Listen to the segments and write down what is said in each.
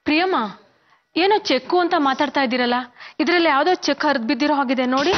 ಪ್ರಿಯಮ್ಮ, ಏನೋ ಚೆಕ್ಕು ಅಂತ ಮಾತಾಡ್ತಾ ಇದ್ದೀರಲ್ಲ, ಇದರಲ್ಲಿ ಯಾವ್ದೋ ಚೆಕ್ ಹರಿದು ಬಿದ್ದಿರೋ ಹಾಗಿದೆ ನೋಡಿ.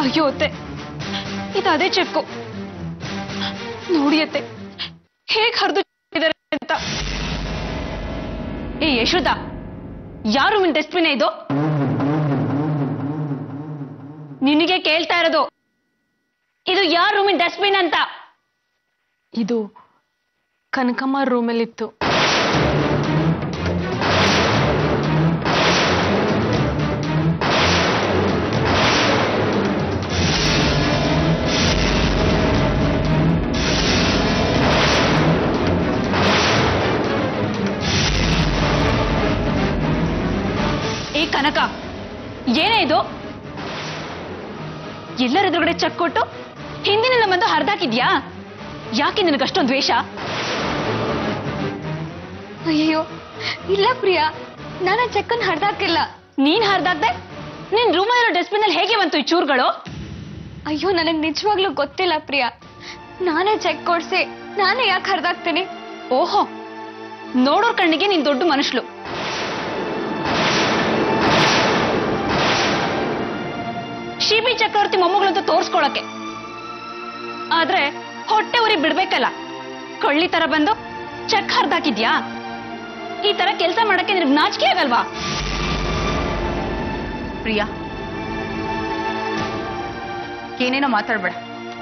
ಅಯ್ಯೋ ಅತ್ತೆ, ಇದು ಅದೇ ಚೆಕ್ಕು ನೋಡಿ ಅತ್ತೆ, ಹೇಗ್ ಹರಿದು ಅಂತ. ಏ ಯಶೋದ, ಯಾರು ರೂಮಿನ ಡಸ್ಟ್ಬಿನ್ ಇದು? ನಿನಗೆ ಕೇಳ್ತಾ ಇರೋದು, ಇದು ಯಾರ ರೂಮಿನ ಡಸ್ಟ್ಬಿನ್ ಅಂತ? ಇದು ಕನಕಮ್ಮ ರೂಮಲ್ಲಿತ್ತು. ಕನಕ, ಏನೇ ಇದು? ಎಲ್ಲರ ಎದುರುಗಡೆ ಚೆಕ್ ಕೊಟ್ಟು ಹಿಂದಿನಿಂದ ಬಂದು ಹರಿದಾಕಿದ್ಯಾ? ಯಾಕೆ ನಿನಗಷ್ಟೊಂದು ದ್ವೇಷ? ಅಯ್ಯೋ ಇಲ್ಲ ಪ್ರಿಯಾ, ನಾನು ಚೆಕ್ಕನ್ನು ಹರಿದಾಕಿಲ್ಲ. ನೀನ್ ಹರಿದಾಕ್ದೆ? ನಿನ್ ರೂಮಲ್ಲಿರೋ ಡಸ್ಟ್ಬಿನ್ ಅಲ್ಲಿ ಹೇಗೆ ಬಂತು ಈ ಚೂರುಗಳು? ಅಯ್ಯೋ, ನನಗೆ ನಿಜವಾಗ್ಲೂ ಗೊತ್ತಿಲ್ಲ ಪ್ರಿಯಾ. ನಾನೇ ಚೆಕ್ ಕೊಡ್ಸಿ ನಾನೇ ಯಾಕೆ ಹರಿದಾಕ್ತೀನಿ? ಓಹೋ, ನೋಡೋರ್ ಕಣ್ಣಿಗೆ ನೀನ್ ದೊಡ್ಡ ಮನುಷ್ಯಳು. ಶಿಬಿ ಚಕ್ರವರ್ತಿ ಮೊಮ್ಮಗಳಂತ ತೋರ್ಸ್ಕೊಳಕ್ಕೆ. ಆದ್ರೆ ಹೊಟ್ಟೆ ಉರಿ ಬಿಡ್ಬೇಕಲ್ಲ, ಕಳ್ಳಿ ತರ ಬಂದು ಚೆಕ್ ಹರಿದಾಕಿದ್ಯಾ? ಈ ತರ ಕೆಲಸ ಮಾಡಕ್ಕೆ ನಿನಗೆ ನಾಚಿಕೆ ಆಗಲ್ವಾ? ಪ್ರಿಯಾ, ಏನೇನೋ ಮಾತಾಡ್ಬೇಡ.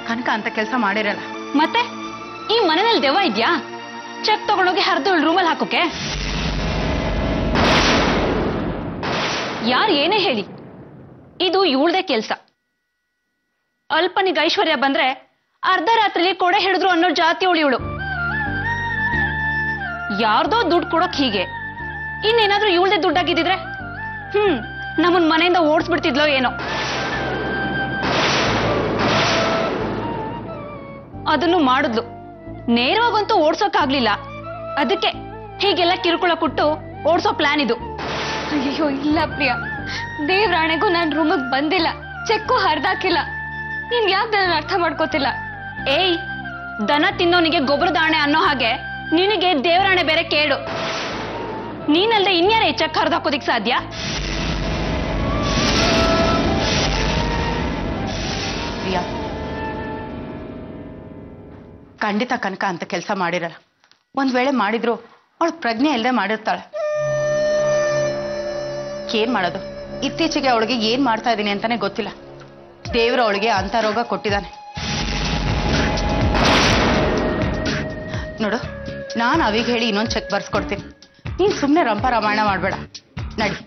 ಕನಕ ಅಂತ ಕೆಲಸ ಮಾಡಿರಲ್ಲ. ಮತ್ತೆ ಈ ಮನೆಯಲ್ಲಿ ದೆವ್ವ ಇದ್ಯಾ? ಚೆಕ್ ತಗೊಂಡೋಗಿ ಹರಿದು ರೂಮಲ್ಲಿ ಹಾಕೋಕೆ? ಯಾರು ಏನೇ ಹೇಳಿ, ಇದು ಇವಳದೇ ಕೆಲ್ಸ. ಅಲ್ಪನಿಗೆ ಐಶ್ವರ್ಯ ಬಂದ್ರೆ ಅರ್ಧ ರಾತ್ರಿಲಿ ಕೊಡೆ ಹಿಡಿದ್ರು ಅನ್ನೋ ಜಾತಿ ಇವಳು. ಯಾರ್ದೋ ದುಡ್ಡು ಕೊಡೋಕ್ ಹೀಗೆ, ಇನ್ನೇನಾದ್ರೂ ಇವಳದೇ ದುಡ್ಡಾಗಿದ್ದಿದ್ರೆ ನಮ್ಮನ್ ಮನೆಯಿಂದ ಓಡಿಸ್ಬಿಡ್ತಿದ್ಲೋ ಏನೋ. ಅದನ್ನು ಮಾಡಿದ್ಲು. ನೇರವಾಗಂತೂ ಓಡ್ಸೋಕ್ಕಾಗ್ಲಿಲ್ಲ. ಅದಕ್ಕೆ ಹೀಗೆಲ್ಲ ಕಿರುಕುಳ ಕೊಟ್ಟು ಓಡಿಸೋ ಪ್ಲಾನ್ ಇದು. ಅಯ್ಯೋ ಇಲ್ಲ ಪ್ರಿಯಾ, ದೇವ್ರಾಣೆಗೂ ನಾನು ರೂಮಿಗೆ ಬಂದಿಲ್ಲ, ಚೆಕ್ಕು ಹರಿದಾಕಿಲ್ಲ. ನೀನ್ ಯಾಕೆ ನನ್ನ ಅರ್ಥ ಮಾಡ್ಕೋತಿಲ್ಲ? ಏಯ್, ದನ ತಿನ್ನೋನಿಗೆ ಗೊಬ್ಬರದಾಣೆ ಅನ್ನೋ ಹಾಗೆ ನಿನಗೆ ದೇವರಾಣೆ ಬೇರೆ ಕೇಳು. ನೀನಲ್ದೆ ಇನ್ಯಾರೇ ಚೆಕ್ ಹರಿದಾಕೋದಿಕ್ ಸಾಧ್ಯ? ಪ್ರಿಯಾ, ಖಂಡಿತ ಕನಕ ಅಂತ ಕೆಲಸ ಮಾಡಿರಲ್ಲ. ಒಂದ್ ವೇಳೆ ಮಾಡಿದ್ರು ಅವಳು ಪ್ರಜ್ಞೆ ಇಲ್ಲದೆ ಮಾಡಿರ್ತಾಳೆ. ಏನ್ ಮಾಡೋದು? ಇತ್ತೀಚೆಗೆ ಅವಳಿಗೆ ಏನ್ ಮಾಡ್ತಾ ಇದ್ದೀನಿ ಅಂತಾನೆ ಗೊತ್ತಿಲ್ಲ. ದೇವರು ಅವಳಿಗೆ ಅಂತ ರೋಗ ಕೊಟ್ಟಿದ್ದಾನೆ. ನೋಡು, ನಾನು ಅವಿಗೆ ಹೇಳಿ ಇನ್ನೊಂದು ಚೆಕ್ ಬರ್ಸ್ಕೊಡ್ತೀನಿ. ನೀನ್ ಸುಮ್ಮನೆ ರಂಪ ರಾಮಾಯಣ ಮಾಡ್ಬೇಡ, ನಡಿ.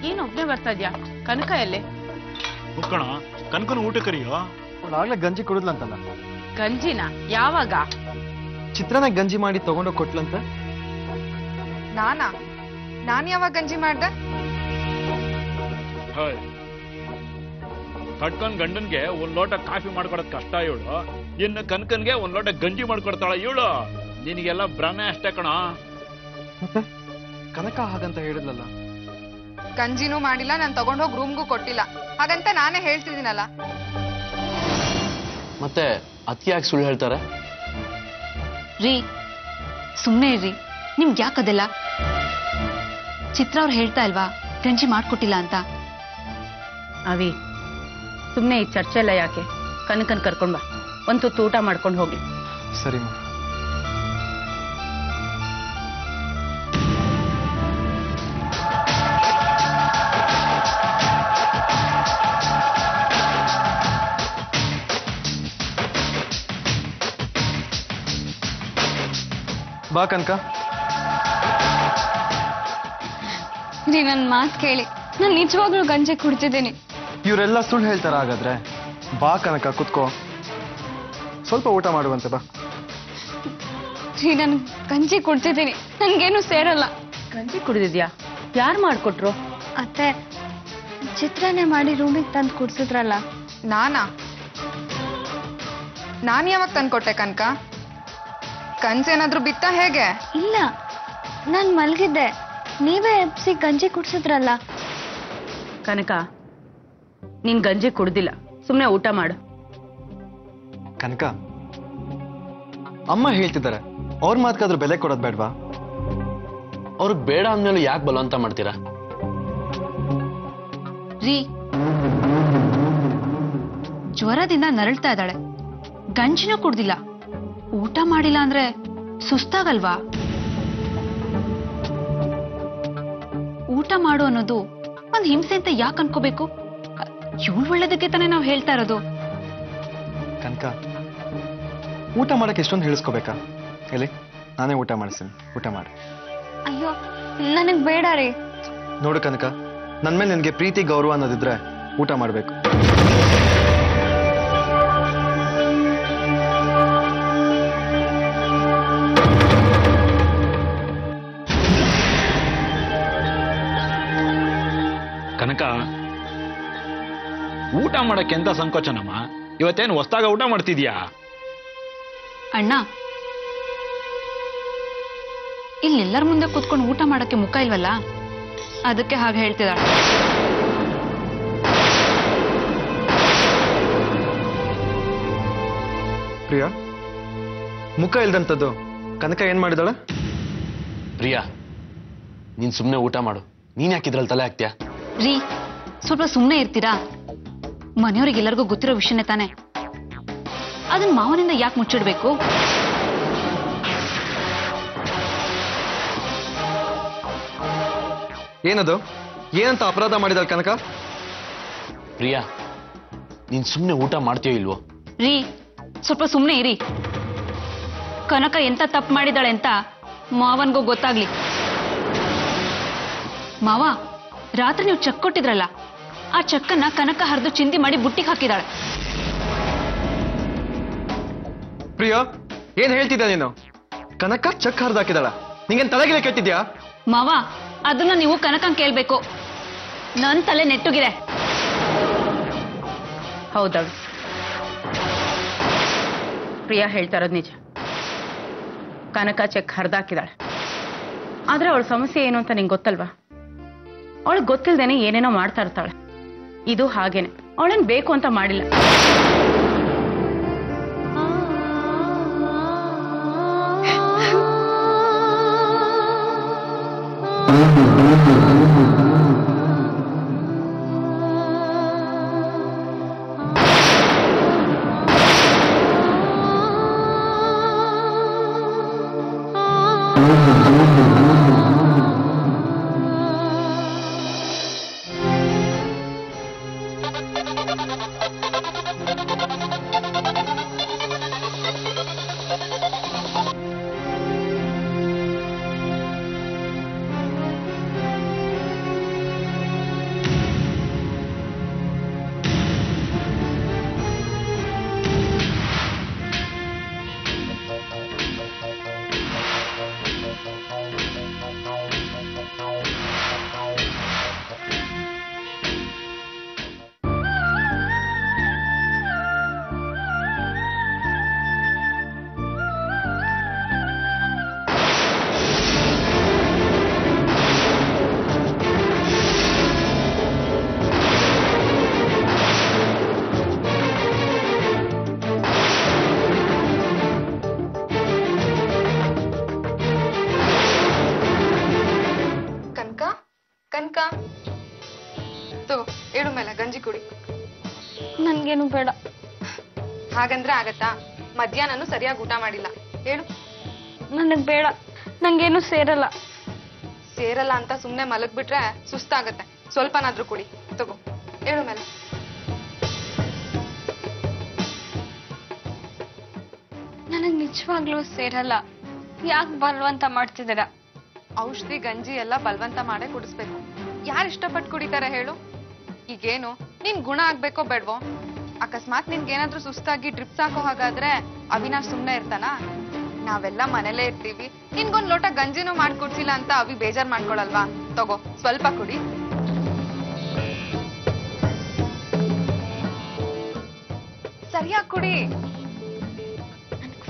ಏನ್ ಒಬ್ನೇ ಬರ್ತಾ ಇದ್ಯಾ? ಕನಕ ಎಲ್ಲೇ? ಕಣ, ಕನಕನ ಊಟ ಕರಿಯೋ. ಆಗ್ಲೇ ಗಂಜಿ ಕೊಡುದ್ಲಂತಲ್ಲ. ಗಂಜಿನ? ಯಾವಾಗ? ಚಿತ್ರನ ಗಂಜಿ ಮಾಡಿ ತಗೊಂಡೋಗಿ ಕೊಟ್ಲಂತ. ನಾನ್ ಯಾವಾಗ ಗಂಜಿ ಮಾಡ್ದೆ? ಕಟ್ಕೊಂಡ್ ಗಂಡನ್ಗೆ ಒಂದ್ ಲೋಟ ಕಾಫಿ ಮಾಡ್ಕೊಡೋದ್ ಕಷ್ಟ ಇವಳು, ಇನ್ನು ಕನಕನ್ಗೆ ಒಂದ್ ಲೋಟ ಗಂಜಿ ಮಾಡ್ಕೊಡ್ತಾಳ ಇವಳು. ನಿನಗೆಲ್ಲ ಭ್ರಮೆ ಅಷ್ಟೇ ಕಣ. ಮತ್ತೆ ಕನಕ ಹಾಗಂತ ಹೇಳಿದ್ಲಲ್ಲ. ಗಂಜಿನೂ ಮಾಡಿಲ್ಲ, ನಾನು ತಗೊಂಡೋಗಿ ರೂಮ್ಗೂ ಕೊಟ್ಟಿಲ್ಲ. ಹಾಗಂತ ನಾನೇ ಹೇಳ್ತಿದ್ದೀನಲ್ಲ. ಮತ್ತೆ ಅತಿ ಯಾಕೆ ಸುಳ್ಳು ಹೇಳ್ತಾರೆ? ರೀ ಸುಮ್ಮನೆ ಇರ್ರಿ, ನಿಮ್ಗೆ ಯಾಕದೆಲ್ಲ? ಚಿತ್ರ ಅವ್ರು ಹೇಳ್ತಾ ಇಲ್ವಾ ಗಂಜಿ ಮಾಡ್ಕೊಟ್ಟಿಲ್ಲ ಅಂತ? ಅವಿ ಸುಮ್ಮನೆ ಈ ಚರ್ಚೆ ಎಲ್ಲ ಯಾಕೆ? ಕನಕನ್ ಕರ್ಕೊಂಡ್ ಬಾ, ಒಂದು ತುತ್ತು ಊಟ ಮಾಡ್ಕೊಂಡು ಹೋಗಿ. ಸರಿ ಬಾ ಕನಕ. ರೀ ನನ್ನ ಮಾತು ಕೇಳಿ, ನಾನು ನಿಜವಾಗ್ಲೂ ಗಂಜಿ ಕುಡ್ತಿದ್ದೀನಿ. ಇವರೆಲ್ಲ ಸುಳ್ಳು ಹೇಳ್ತಾರ ಹಾಗಾದ್ರೆ? ಬಾ ಕನಕ ಕುತ್ಕೋ, ಸ್ವಲ್ಪ ಊಟ ಮಾಡುವಂತೆ ಬಾ. ರೀ ನಾನು ಗಂಜಿ ಕುಡ್ತಿದ್ದೀನಿ, ನನ್ಗೇನು ಸೇರಲ್ಲ. ಗಂಜಿ ಕುಡಿದಿದ್ಯಾ? ಯಾರು ಮಾಡ್ಕೊಟ್ರು? ಅತ್ತೆ ಚಿತ್ರಾನ್ನ ಮಾಡಿ ರೂಮಿಗೆ ತಂದು ಕುಡ್ಸಿದ್ರಲ್ಲ. ನಾನು ಯಾವಾಗ ತಂದ್ಕೊಟ್ಟೆ ಕನಕ? ಕನ್ಸೇನಾದ್ರೂ ಬಿತ್ತ ಹೇಗೆ? ಇಲ್ಲ, ನಾನು ಮಲಗಿದ್ದೆ, ನೀವೇ ಎಬ್ಸಿ ಗಂಜಿ ಕುಡ್ಸಿದ್ರಲ್ಲ. ಕನಕ ನೀನ್ ಗಂಜಿ ಕುಡ್ದಿಲ್ಲ, ಸುಮ್ಮನೆ ಊಟ ಮಾಡು. ಕನಕ ಅಮ್ಮ ಹೇಳ್ತಿದ್ದಾರೆ, ಅವ್ರ ಮಾತ್ಕಾದ್ರೂ ಬೆಲೆ ಕೊಡೋದು ಬೇಡ್ವಾ? ಅವ್ರಿಗೆ ಬೇಡ ಅಂದ್ಮೇಲೆ ಯಾಕೆ ಬಲವಂತ ಮಾಡ್ತೀರಾ? ರೀ ಜ್ವರದಿಂದ ನರಳ್ತಾ ಇದ್ದಾಳೆ, ಗಂಜಿನೂ ಕುಡ್ದಿಲ್ಲ, ಊಟ ಮಾಡಿಲ್ಲ ಅಂದ್ರೆ ಸುಸ್ತಾಗಲ್ವಾ? ಊಟ ಮಾಡು ಅನ್ನೋದು ಒಂದ್ ಹಿಂಸೆ ಅಂತ ಯಾಕೆ ಅನ್ಕೋಬೇಕು? ಇವಳು ಒಳ್ಳೇದಕ್ಕೆ ತಾನೇ ನಾವು ಹೇಳ್ತಾ ಇರೋದು. ಕನಕ ಊಟ ಮಾಡಕ್ಕೆ ಎಷ್ಟೊಂದು ಹೇಳಿಸ್ಕೋಬೇಕಾ? ಹೇಳಿ, ನಾನೇ ಊಟ ಮಾಡಿಸ್ತೀನಿ, ಊಟ ಮಾಡಿ. ಅಯ್ಯೋ ನನಗ್ ಬೇಡ ರೀ. ನೋಡು ಕನಕ, ನನ್ ಮೇಲೆ ನಿನ್ಗೆ ಪ್ರೀತಿ ಗೌರವ ಅನ್ನೋದಿದ್ರೆ ಊಟ ಮಾಡ್ಬೇಕು. ಕನಕ ಊಟ ಮಾಡಕ್ಕೆ ಎಂತ ಸಂಕೋಚನಮ್ಮ? ಇವತ್ತೇನು ಹೊಸ್ದಾಗ ಊಟ ಮಾಡ್ತಿದ್ಯಾ? ಅಣ್ಣ ಇಲ್ಲೆಲ್ಲರ ಮುಂದೆ ಕೂತ್ಕೊಂಡು ಊಟ ಮಾಡಕ್ಕೆ ಮುಖ ಇಲ್ವಲ್ಲ, ಅದಕ್ಕೆ ಹಾಗೆ ಹೇಳ್ತಿದ್ದಾಳೆ. ಪ್ರಿಯಾ, ಮುಖ ಇಲ್ದಂಥದ್ದು ಕನಕ ಏನ್ ಮಾಡಿದಾಳೆ? ಪ್ರಿಯಾ, ನೀನ್ ಸುಮ್ಮನೆ ಊಟ ಮಾಡು. ನೀನ್ ಯಾಕೆ ಇದ್ರಲ್ಲಿ ತಲೆ ಹಾಕ್ತೀಯಾ? ರೀ ಸ್ವಲ್ಪ ಸುಮ್ಮನೆ ಇರ್ತೀರಾ? ಮನೆಯವ್ರಿಗೆಲ್ಲರಿಗೂ ಗೊತ್ತಿರೋ ವಿಷಯನೇ ತಾನೆ, ಅದನ್ನ ಮಾವನಿಂದ ಯಾಕೆ ಮುಚ್ಚಿಡ್ಬೇಕು? ಏನದು? ಏನಂತ ಅಪರಾಧ ಮಾಡಿದಾಳೆ ಕನಕ? ಪ್ರಿಯಾ, ನೀನ್ ಸುಮ್ಮನೆ ಊಟ ಮಾಡ್ತೀಯೋ ಇಲ್ವೋ? ರೀ ಸ್ವಲ್ಪ ಸುಮ್ಮನೆ ಇರಿ. ಕನಕ ಎಂತ ತಪ್ಪು ಮಾಡಿದಾಳೆ ಅಂತ ಮಾವನ್ಗೂ ಗೊತ್ತಾಗ್ಲಿ. ಮಾವ, ರಾತ್ರಿ ನೀವು ಚೆಕ್ ಕೊಟ್ಟಿದ್ರಲ್ಲ, ಆ ಚೆಕ್ಕನ್ನ ಕನಕ ಹರಿದು ಚಿಂದಿ ಮಾಡಿ ಬುಟ್ಟಿಗೆ ಹಾಕಿದಾಳೆ. ಪ್ರಿಯಾ, ಏನ್ ಹೇಳ್ತಿದ್ಯಾ ನೀನು? ಕನಕ ಚೆಕ್ ಹರಿದಾಕಿದಾಳ? ನಿಂಗೇನ್ ತಲೆಗಿಲೆ ಕೆಟ್ಟಿದ್ಯಾ? ಮಾವ, ಅದನ್ನ ನೀವು ಕನಕಂಗ್ ಕೇಳ್ಬೇಕು, ನನ್ ತಲೆ ನೆಟ್ಟುಗಿದೆ. ಹೌದಳು, ಪ್ರಿಯಾ ಹೇಳ್ತಾ ಇರೋದು ನಿಜ. ಕನಕ ಚೆಕ್ ಹರಿದಾಕಿದಾಳೆ. ಆದ್ರೆ ಅವಳ ಸಮಸ್ಯೆ ಏನು ಅಂತ ನಿಂಗೆ ಗೊತ್ತಲ್ವಾ? ಅವಳಿಗೆ ಗೊತ್ತಿಲ್ದೇನೆ ಏನೇನೋ ಮಾಡ್ತಾ ಇರ್ತಾಳೆ. ಇದು ಹಾಗೇನೆ, ಅವಳೇನ್ ಬೇಕು ಅಂತ ಮಾಡಿಲ್ಲ. ಕನಕ ತಗೋ, ಏಳು ಮೇಲೆ ಗಂಜಿ ಕುಡಿ. ನನ್ಗೇನು ಬೇಡ. ಹಾಗಂದ್ರೆ ಆಗತ್ತಾ? ಮಧ್ಯಾಹ್ನನೂ ಸರಿಯಾಗಿ ಊಟ ಮಾಡಿಲ್ಲ. ಹೇಳು. ನನಗ್ ಬೇಡ, ನಂಗೇನು ಸೇರಲ್ಲ. ಸೇರಲ್ಲ ಅಂತ ಸುಮ್ನೆ ಮಲಗ್ಬಿಟ್ರೆ ಸುಸ್ತಾಗತ್ತೆ. ಸ್ವಲ್ಪನಾದ್ರೂ ಕುಡಿ. ತಗೋ, ಏಳು ಮೇಲೆ. ನನಗ್ ನಿಜವಾಗ್ಲೂ ಸೇರಲ್ಲ. ಯಾಕೆ ಬಲ್ವಂತ ಮಾಡ್ತಿದ್ದೀರಾ? ಔಷಧಿ ಗಂಜಿ ಎಲ್ಲ ಬಲವಂತ ಮಾಡೇ ಕುಡಿಸ್ಬೇಕು. ಯಾರು ಇಷ್ಟಪಟ್ಟು ಕುಡಿತಾರೆ ಹೇಳು? ಈಗೇನು ನಿನ್ ಗುಣ ಆಗ್ಬೇಕೋ ಬೇಡ್ವೋ? ಅಕಸ್ಮಾತ್ ನಿನ್ಗೇನಾದ್ರೂ ಸುಸ್ತಾಗಿ ಡ್ರಿಪ್ಸ್ ಹಾಕೋ ಹಾಗಾದ್ರೆ ಅವಿನಾಶ್ ಸುಮ್ನೆ ಇರ್ತಾನ? ನಾವೆಲ್ಲ ಮನೇಲೇ ಇರ್ತೀವಿ. ನಿನ್ಗೊಂದ್ ಲೋಟ ಗಂಜಿನೂ ಮಾಡ್ಕೊಡ್ಸಿಲ್ಲ ಅಂತ ಅವಿ ಬೇಜಾರ್ ಮಾಡ್ಕೊಳಲ್ವಾ? ತಗೋ, ಸ್ವಲ್ಪ ಕುಡಿ. ಸರಿಯಾಗಿ ಕುಡಿ.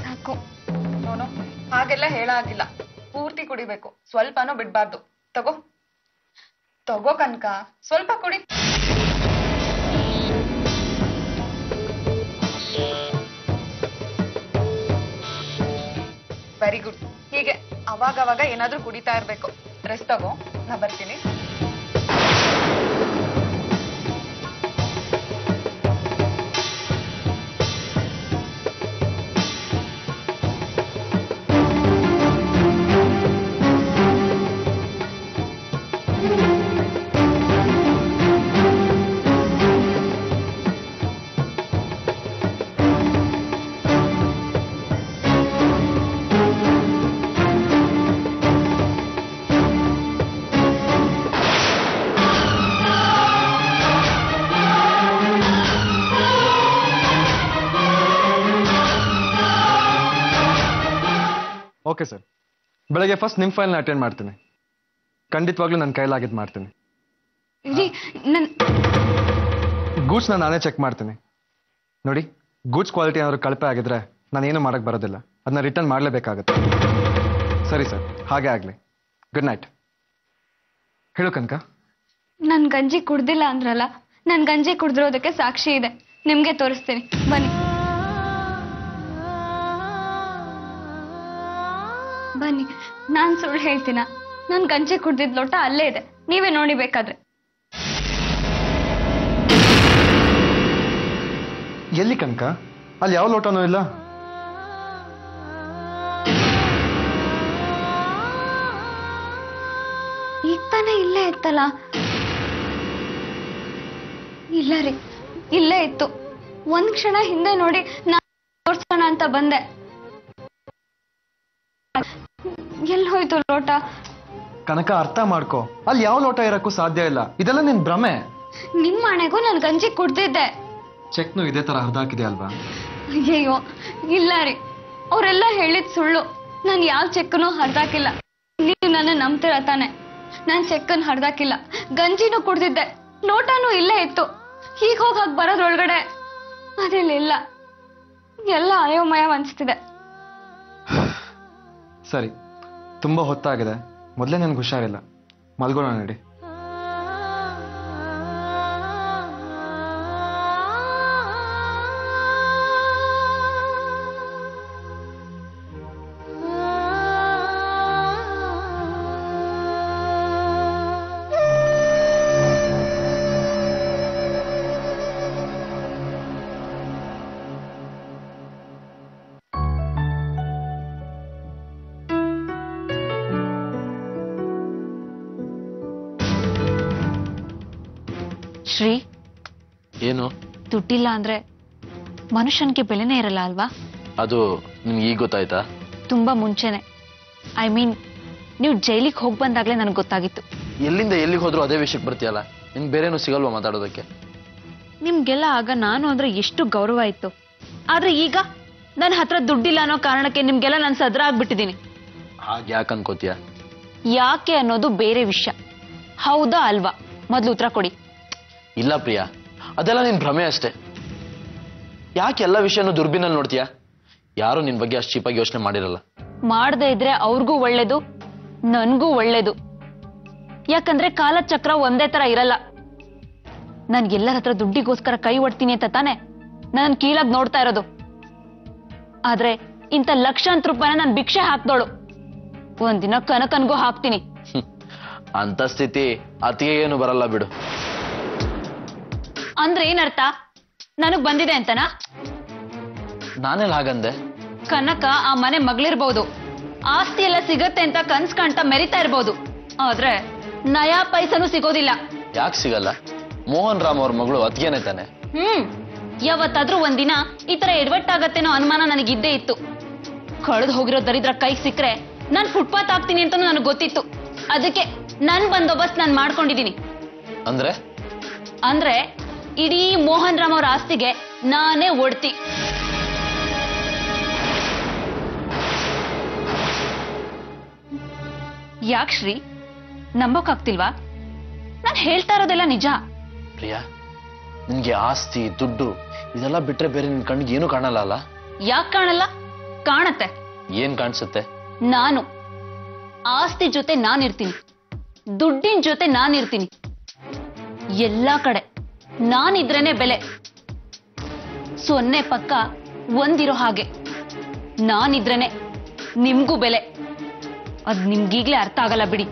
ಸಾಕು. ನೋನು ಹಾಗೆಲ್ಲ ಹೇಳಾಗಿಲ್ಲ. ಪೂರ್ತಿ ಕುಡಿಬೇಕು, ಸ್ವಲ್ಪನೂ ಬಿಡ್ಬಾರ್ದು. ತಗೋ ತಗೋ ಕನಕ, ಸ್ವಲ್ಪ ಕುಡಿ. Very good. ಹೀಗೆ ಅವಾಗವಾಗ ಏನಾದ್ರೂ ಕುಡಿತಾ ಇರ್ಬೇಕು. ರೆಸ್ಟ್ ತಗೋ, ನಾ ಬರ್ತೀನಿ. ಓಕೆ ಸರ್, ಬೆಳಗ್ಗೆ ಫಸ್ಟ್ ನಿಮ್ಮ ಫೈಲ್ನ ಅಟೆಂಡ್ ಮಾಡ್ತೀನಿ. ಖಂಡಿತವಾಗ್ಲೂ ನನ್ನ ಕೈಲಾಗಿದ್ದು ಮಾಡ್ತೀನಿ. ಗೂಡ್ಸ್ನ ನಾನೇ ಚೆಕ್ ಮಾಡ್ತೀನಿ. ನೋಡಿ, ಗೂಡ್ಸ್ ಕ್ವಾಲಿಟಿ ಏನಾದ್ರು ಕಳಪೆ ಆಗಿದ್ರೆ ನಾನೇನು ಮಾಡಕ್ಕೆ ಬರೋದಿಲ್ಲ. ಅದನ್ನ ರಿಟರ್ನ್ ಮಾಡಲೇಬೇಕಾಗತ್ತೆ. ಸರಿ ಸರ್, ಹಾಗೆ ಆಗಲಿ. Good night. ಹೇಳು ಕನಕ. ನನ್ ಗಂಜಿ ಕುಡ್ದಿಲ್ಲ ಅಂದ್ರಲ್ಲ, ನನ್ ಗಂಜಿ ಕುಡ್ದಿರೋದಕ್ಕೆ ಸಾಕ್ಷಿ ಇದೆ. ನಿಮ್ಗೆ ತೋರಿಸ್ತೀನಿ, ಬನ್ನಿ ಬನ್ನಿ. ನಾನ್ ಸುಳ್ಳು ಹೇಳ್ತೀನ? ನನ್ ಗಂಜಿ ಕುಡ್ದಿದ್ ಲೋಟ ಅಲ್ಲೇ ಇದೆ, ನೀವೇ ನೋಡಿ ಬೇಕಾದ್ರೆ. ಎಲ್ಲಿ ಕನಕ? ಅಲ್ಲಿ ಯಾವ ಲೋಟನೂ ಇಲ್ಲ. ಈಗ ತಾನೇ ಇಲ್ಲೇ ಇತ್ತಲ್ಲ. ಇಲ್ಲ ರೀ, ಇಲ್ಲೇ ಇತ್ತು. ಒಂದ್ ಕ್ಷಣ ಹಿಂದೆ ನೋಡಿ ನಾನು ತೋರ್ಸೋಣ ಅಂತ ಬಂದೆ. ಎಲ್ಲಿ ಹೋಯ್ತು ಲೋಟ? ಕನಕ, ಅರ್ಥ ಮಾಡ್ಕೋ. ಅಲ್ಲಿ ಯಾವ ಲೋಟ ಇರಕ್ಕೂ ಸಾಧ್ಯ ಇಲ್ಲ. ಇದೆಲ್ಲ ನಿನ್ ಭ್ರಮೆ. ನಿಮ್ಮ ಮನೆಗೂ ನನ್ ಗಂಜಿ ಕುಡ್ದಿದ್ದೆ. ಚೆಕ್ನು ಇದೇ ತರ ಹರಿದಾಕಿದೆ ಅಲ್ವಾ? ಅಯ್ಯಯ್ಯೋ, ಇಲ್ಲ ರೀ, ಅವರೆಲ್ಲ ಹೇಳಿದ್ ಸುಳ್ಳು. ನಾನು ಯಾವ ಚೆಕ್ನು ಹರಿದಾಕಿಲ್ಲ. ನೀವು ನನ್ನ ನಂಬ್ತೀರ ತಾನೆ? ನಾನ್ ಚೆಕ್ಕನ್ ಹರಿದಾಕಿಲ್ಲ, ಗಂಜಿನೂ ಕುಡ್ದಿದ್ದೆ, ಲೋಟನೂ ಇಲ್ಲೇ ಇತ್ತು. ಹೀಗೆ ಹೋಗಿ ಹಾಗೆ ಬರೋದ್ರೊಳಗಡೆ ಅದಿಲ್ಲ. ಎಲ್ಲ ಅಯೋಮಯ ಅನಿಸ್ತಿದೆ. ಸರಿ, ತುಂಬಾ ಹೊತ್ತಾಗಿದೆ. ಮೊದಲೇ ನನ್ಗೆ ಹುಷಾರಿಲ್ಲ. ಮಲ್ಗೋಣ ನಡಿ. ಶ್ರೀ, ಏನು? ದುಡ್ಡಿಲ್ಲ ಅಂದ್ರೆ ಮನುಷ್ಯನಿಗೆ ಬೆಲೆನೇ ಇರಲ್ಲ ಅಲ್ವಾ? ಅದು ನಿಮ್ಗೆ ಈಗ ಗೊತ್ತಾಯ್ತಾ? ತುಂಬಾ ಮುಂಚೆನೆ. ಐ ಮೀನ್, ನೀವು ಜೈಲಿಗೆ ಹೋಗಿ ಬಂದಾಗ್ಲೇ ನನಗೆ ಗೊತ್ತಾಗಿತ್ತು. ಎಲ್ಲಿಂದ ಎಲ್ಲಿಗೆ ಹೋದ್ರು ಅದೇ ವಿಷಯಕ್ಕೆ ಬರ್ತೀಯಲ್ಲ, ನಿಮ್ಗೆ ಬೇರೆನೂ ಸಿಗಲ್ವಾ ಮಾತಾಡೋದಕ್ಕೆ? ನಿಮ್ಗೆಲ್ಲ ಆಗ ನಾನು ಅಂದ್ರೆ ಎಷ್ಟು ಗೌರವ ಇತ್ತು. ಆದ್ರೆ ಈಗ ನನ್ನ ಹತ್ರ ದುಡ್ಡಿಲ್ಲ ಅನ್ನೋ ಕಾರಣಕ್ಕೆ ನಿಮ್ಗೆಲ್ಲ ನಾನು ಸದ್ರ ಆಗ್ಬಿಟ್ಟಿದ್ದೀನಿ. ಹಾಗೆ ಯಾಕೆ ಅನ್ಕೋತೀಯ? ಯಾಕೆ ಅನ್ನೋದು ಬೇರೆ ವಿಷಯ. ಹೌದಾ ಅಲ್ವಾ? ಮೊದ್ಲು ಉತ್ತರ ಕೊಡಿ. ಇಲ್ಲ ಪ್ರಿಯಾ, ಅದೆಲ್ಲ ನಿನ್ ಭ್ರಮೆ ಅಷ್ಟೇ. ಯಾಕೆ ಎಲ್ಲ ವಿಷಯನೂ ದುರ್ಬಿನಲ್ಲಿ ನೋಡ್ತೀಯ? ಯಾರು ನಿನ್ ಬಗ್ಗೆ ಅಷ್ಟು ಚೀಪಾಗಿ ಯೋಚನೆ ಮಾಡಿರಲ್ಲ. ಮಾಡದೇ ಇದ್ರೆ ಅವ್ರಿಗೂ ಒಳ್ಳೇದು, ನನ್ಗೂ ಒಳ್ಳೇದು. ಯಾಕಂದ್ರೆ ಕಾಲಚಕ್ರ ಒಂದೇ ತರ ಇರಲ್ಲ. ನನ್ ಎಲ್ಲರ ಹತ್ರ ದುಡ್ಡಿಗೋಸ್ಕರ ಕೈ ಒಡ್ತೀನಿ ಅಂತ ತಾನೆ ನಾನ್ ಕೀಳಾಗ್ ನೋಡ್ತಾ ಇರೋದು. ಆದ್ರೆ ಇಂಥ ಲಕ್ಷಾಂತರ ರೂಪಾಯಿನ ನಾನು ಭಿಕ್ಷೆ ಹಾಕ್ದೋಳು. ಒಂದಿನ ಕನಕನ್ಗೂ ಹಾಕ್ತೀನಿ. ಅಂತ ಸ್ಥಿತಿ ಅತಿಗೆ ಏನು ಬರಲ್ಲ ಬಿಡು. ಅಂದ್ರೆ ಏನರ್ಥ? ನನಗ್ ಬಂದಿದೆ ಅಂತನಾ? ನಾನೆಲ್ಲ ಹಾಗಂದೆ? ಕನಕ ಆ ಮನೆ ಮಗಳಿರ್ಬೋದು, ಆಸ್ತಿ ಎಲ್ಲ ಸಿಗತ್ತೆ ಅಂತ ಕನ್ಸ್ ಕಾಣ್ತಾ ಮೆರಿತಾ ಇರ್ಬೋದು, ಆದ್ರೆ ನಯಾ ಪೈಸನೂ ಸಿಗೋದಿಲ್ಲ. ಯಾಕೆ ಸಿಗಲ್ಲ? ಮೋಹನ್ ರಾಮ್ ಅವ್ರ ಮಗಳು ಅತಿಗೆನೆ ತಾನೆ. ಯಾವತ್ತಾದ್ರೂ ಒಂದಿನ ಈ ತರ ಎಡವಟ್ಟಾಗತ್ತೇನೋ ಅನುಮಾನ ನನಗಿದ್ದೇ ಇತ್ತು. ಕಳೆದು ಹೋಗಿರೋ ದರಿದ್ರ ಕೈಗೆ ಸಿಕ್ಕ್ರೆ ನಾನ್ ಫುಟ್ಪಾತ್ ಆಗ್ತೀನಿ ಅಂತ ನನಗೆ ಗೊತ್ತಿತ್ತು. ಅದಕ್ಕೆ ನನ್ ಬಂದೋಬಸ್ತ್ ನಾನ್ ಮಾಡ್ಕೊಂಡಿದೀನಿ. ಅಂದ್ರೆ ಇಡೀ ಮೋಹನ್ ರಾಮ್ ಅವ್ರ ಆಸ್ತಿಗೆ ನಾನೇ ಒಡ್ತಿ. ಯಾಕ್ ಶ್ರೀ, ನಂಬೋಕಾಗ್ತಿಲ್ವಾ? ನಾನ್ ಹೇಳ್ತಾ ಇರೋದೆಲ್ಲ ನಿಜ. ಪ್ರಿಯಾ, ನಿನ್ಗೆ ಆಸ್ತಿ ದುಡ್ಡು ಇದೆಲ್ಲ ಬಿಟ್ರೆ ಬೇರೆ ನಿನ್ ಕಣ್ಣಿಗೆ ಏನು ಕಾಣಲ್ಲ ಅಲ್ಲ? ಯಾಕೆ ಕಾಣಲ್ಲ? ಕಾಣತ್ತೆ. ಏನ್ ಕಾಣಿಸುತ್ತೆ? ನಾನು ಆಸ್ತಿ ಜೊತೆ ನಾನಿರ್ತೀನಿ, ದುಡ್ಡಿನ ಜೊತೆ ನಾನಿರ್ತೀನಿ. ಎಲ್ಲಾ ಕಡೆ ನಾನಿದ್ರೇನೆ ಬೆಲೆ. 0 ಪಕ್ಕ 1 ಇರೋ ಹಾಗೆ ನಾನಿದ್ರೇನೆ ನಿಮ್ಗೂ ಬೆಲೆ. ಅದ್ ನಿಮ್ಗೀಗ್ಲೇ ಅರ್ಥ ಆಗಲ್ಲ ಬಿಡಿ.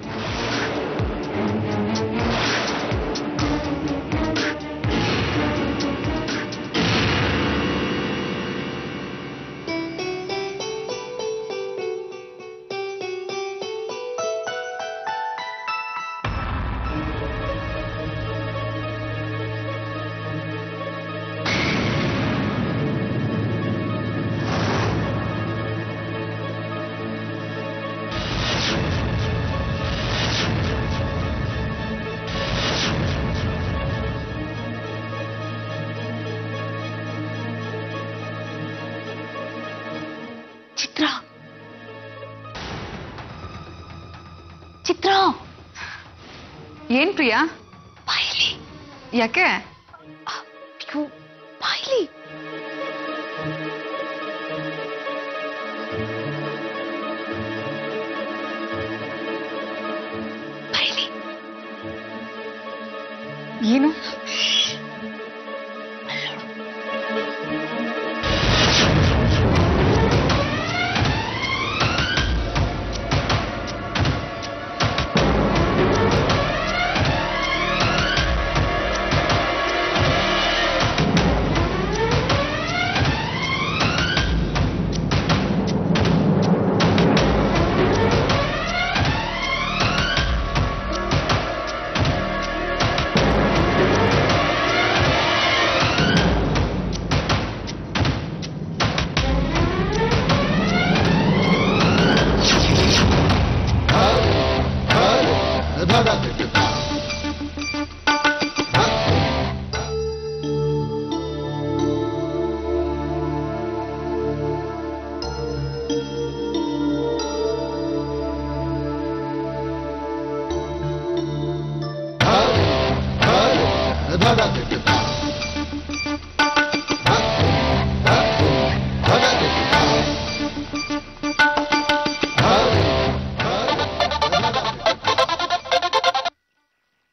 ಚಿತ್ರ, ಏನ್ ಪ್ರಿಯಾ? ಬಾಯ್ಲಿ. ಯಾಕೆ? ಬಾಯ್ಲಿ. ಬಾಯ್ಲಿ. ಏನು?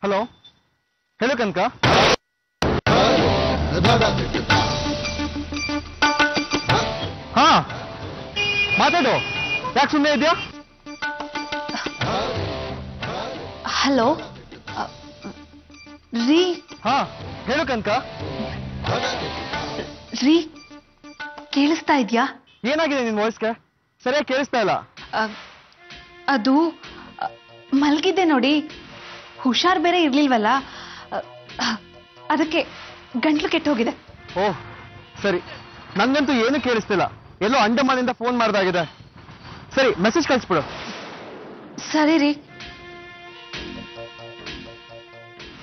ಹಲೋ, ಹೇಳು ಕನಕ. ಹಾ, ಮಾತಾಡು. ಯಾಕೆ ಸುಮ್ಮನೆ ಇದೆಯಾ? ಹಲೋ ರೀ. ಹಾ, ಹೇಳು ಕನಕ. ರೀ, ಕೇಳಿಸ್ತಾ ಇದ್ಯಾ? ಏನಾಗಿದೆ ನಿನ್ ವಾಯ್ಸ್ಗೆ? ಸರಿಯಾಗಿ ಕೇಳಿಸ್ತಾ ಇಲ್ಲ. ಅದು ಮಲ್ಗಿದ್ದೆ ನೋಡಿ, ಹುಷಾರ್ ಬೇರೆ ಇರ್ಲಿಲ್ವಲ್ಲ, ಅದಕ್ಕೆ ಗಂಟ್ಲು ಕೆಟ್ಟೋಗಿದೆ. ಓಹ್ ಸರಿ, ನಂಗಂತೂ ಏನು ಕೇಳಿಸ್ತಿಲ್ಲ. ಎಲ್ಲೋ ಅಂಡಮಾನಿಂದ ಫೋನ್ ಮಾಡ್ದಾಗಿದೆ. ಸರಿ, ಮೆಸೇಜ್ ಕಳಿಸ್ಬಿಡು. ಸರಿ ರೀ.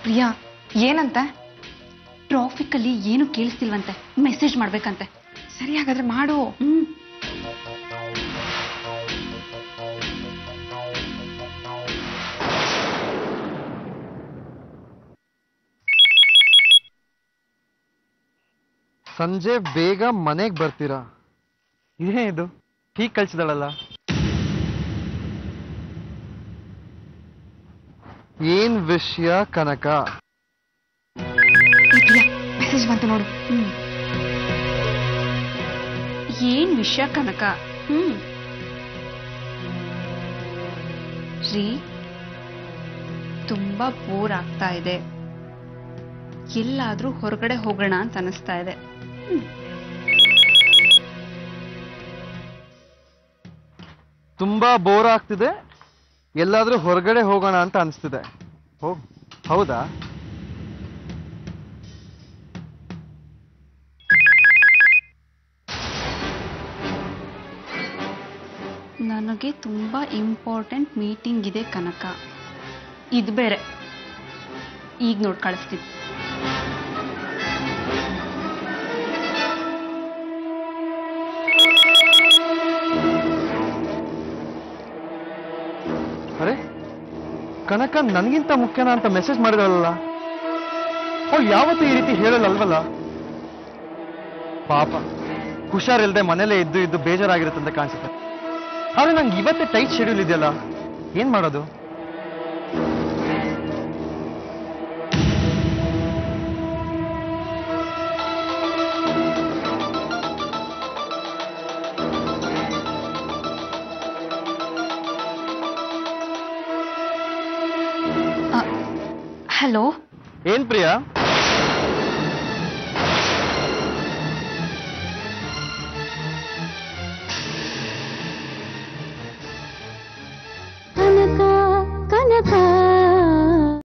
ಪ್ರಿಯಾ, ಏನಂತೆ? ಟ್ರಾಫಿಕ್ ಅಲ್ಲಿ ಏನು ಕೇಳಿಸ್ತಿಲ್ವಂತೆ, ಮೆಸೇಜ್ ಮಾಡ್ಬೇಕಂತೆ. ಸರಿ, ಹಾಗಾದ್ರೆ ಮಾಡು. ಸಂಜೆ ಬೇಗ ಮನೆಗೆ ಬರ್ತೀರಾ? ಇದೇ ಇದು ಹೀಗೆ ಕಳ್ಸಿದಳಲ್ಲ. ಏನ್ ವಿಷಯ ಕನಕ? ಮೆಸೇಜ್ ಬಂತು ನೋಡು. ಏನ್ ವಿಷಯ ಕನಕ? ರೀ, ತುಂಬಾ ಬೋರ್ ಆಗ್ತಾ ಇದೆ, ಎಲ್ಲಾದ್ರೂ ಹೊರಗಡೆ ಹೋಗೋಣ ಅಂತ ಅನಿಸ್ತಾ ಇದೆ. ತುಂಬಾ ಬೋರ್ ಆಗ್ತಿದೆ, ಎಲ್ಲಾದ್ರೂ ಹೊರಗಡೆ ಹೋಗೋಣ ಅಂತ ಅನಿಸ್ತಿದೆ. ಹೌದಾ? ನನಗೆ ತುಂಬಾ ಇಂಪಾರ್ಟೆಂಟ್ ಮೀಟಿಂಗ್ ಇದೆ ಕನಕ. ಇದು ಬೇರೆ. ಈಗ ನೋಡಿ ಕಳಿಸ್ತೀನಿ. ಅರೆ, ಕನಕ ನನಗಿಂತ ಮುಖ್ಯನಾ ಅಂತ ಮೆಸೇಜ್ ಮಾಡಿದಳಲ್ಲ. ಅವಳು ಯಾವತ್ತೂ ಈ ರೀತಿ ಹೇಳಲ್ಲಲ್ವಲ್ಲ. ಪಾಪ, ಹುಷಾರಿಲ್ಲದೆ ಮನೇಲೇ ಇದ್ದು ಬೇಜಾರಾಗಿರುತ್ತೆ ಅಂತ ಕಾಣಿಸುತ್ತೆ. ಆದ್ರೆ ನಂಗೆ ಇವತ್ತೇ ಟೈಟ್ ಶೆಡ್ಯೂಲ್ ಇದೆಯಲ್ಲ, ಏನ್ ಮಾಡೋದು? ಹಲೋ. ಏನ್ ಪ್ರಿಯಾ,